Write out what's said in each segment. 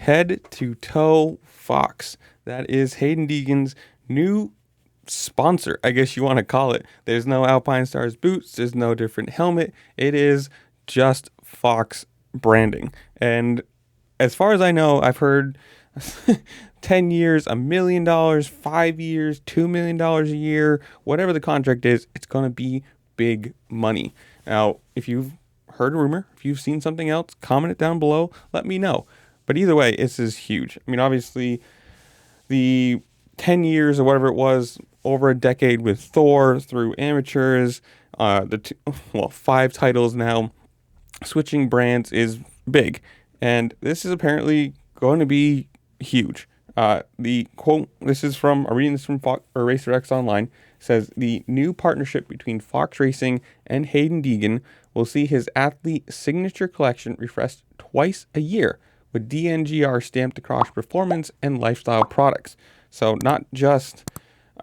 Head to Toe Fox. That is Haiden Deegan's new sponsor, I guess you want to call it. There's no Alpine Stars boots. There's no different helmet. It is just Fox branding. And as far as I know, I've heard 10 years, $1 million, 5 years, $2 million a year, whatever the contract is, it's going to be big money. Now, if you've heard a rumor, if you've seen something else, comment it down below. Let me know. But either way, this is huge. I mean, obviously, the 10 years or whatever it was, over a decade with Thor through amateurs, 5 titles now, switching brands is big. And this is apparently going to be huge. The quote, I'm reading this from RacerX Online, says the new partnership between Fox Racing and Haiden Deegan will see his athlete signature collection refreshed twice a year with DNGR stamped across performance and lifestyle products. So not just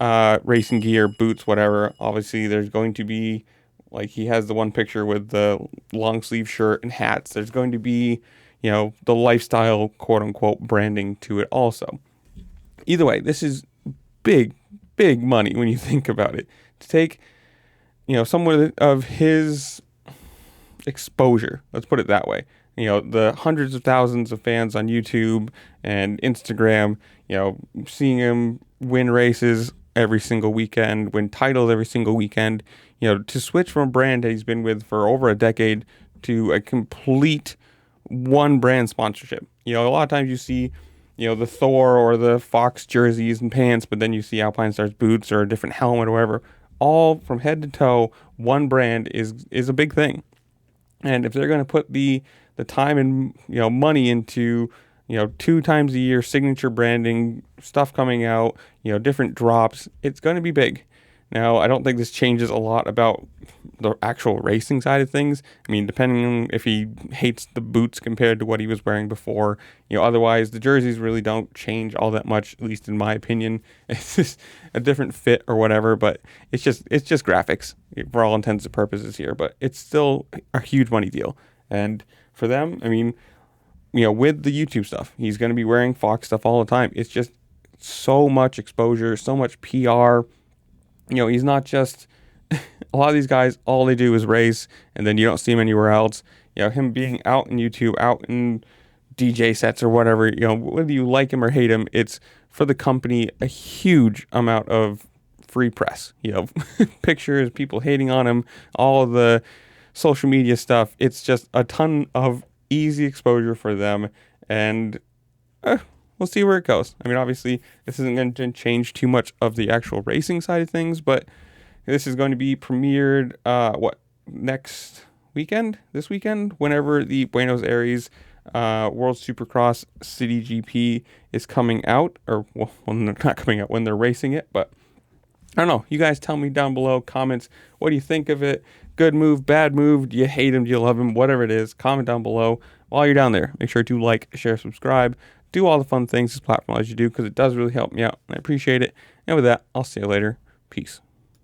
racing gear, boots, whatever. Obviously, there's going to be, like he has the one picture with the long sleeve shirt and hats. There's going to be, the lifestyle, quote unquote, branding to it also. Either way, this is big, big money when you think about it. To take, someone of his exposure, let's put it that way. The hundreds of thousands of fans on YouTube and Instagram, seeing him win races every single weekend, win titles every single weekend, to switch from a brand that he's been with for over a decade to a complete one brand sponsorship. A lot of times you see, the Thor or the Fox jerseys and pants, but then you see Alpine Stars boots or a different helmet or whatever. All from head to toe, one brand is a big thing. And if they're going to put the time and money into 2 times a year signature branding stuff coming out, different drops, it's going to be big. Now, I don't think this changes a lot about the actual racing side of things. I mean, depending on if he hates the boots compared to what he was wearing before, otherwise the jerseys really don't change all that much, at least in my opinion. It's just a different fit or whatever, but it's just graphics for all intents and purposes here, but it's still a huge money deal. And for them, I mean, with the YouTube stuff, he's going to be wearing Fox stuff all the time. It's just so much exposure, so much PR. He's not just, a lot of these guys, all they do is race, and then you don't see him anywhere else. Him being out in YouTube, out in DJ sets or whatever, whether you like him or hate him, it's for the company a huge amount of free press. Pictures, people hating on him, all of the social media stuff. It's just a ton of easy exposure for them, and we'll see where it goes. I mean, obviously, this isn't going to change too much of the actual racing side of things, but this is going to be premiered, next weekend? This weekend? Whenever the Buenos Aires World Supercross City GP is coming out, or, well, when they're not coming out, when they're racing it, but I don't know. You guys tell me down below, comments, what do you think of it? Good move, bad move, do you hate him, do you love him, whatever it is, comment down below. While you're down there, make sure to like, share, subscribe, do all the fun things this platform allows you to do, because it does really help me out, and I appreciate it. And with that, I'll see you later. Peace.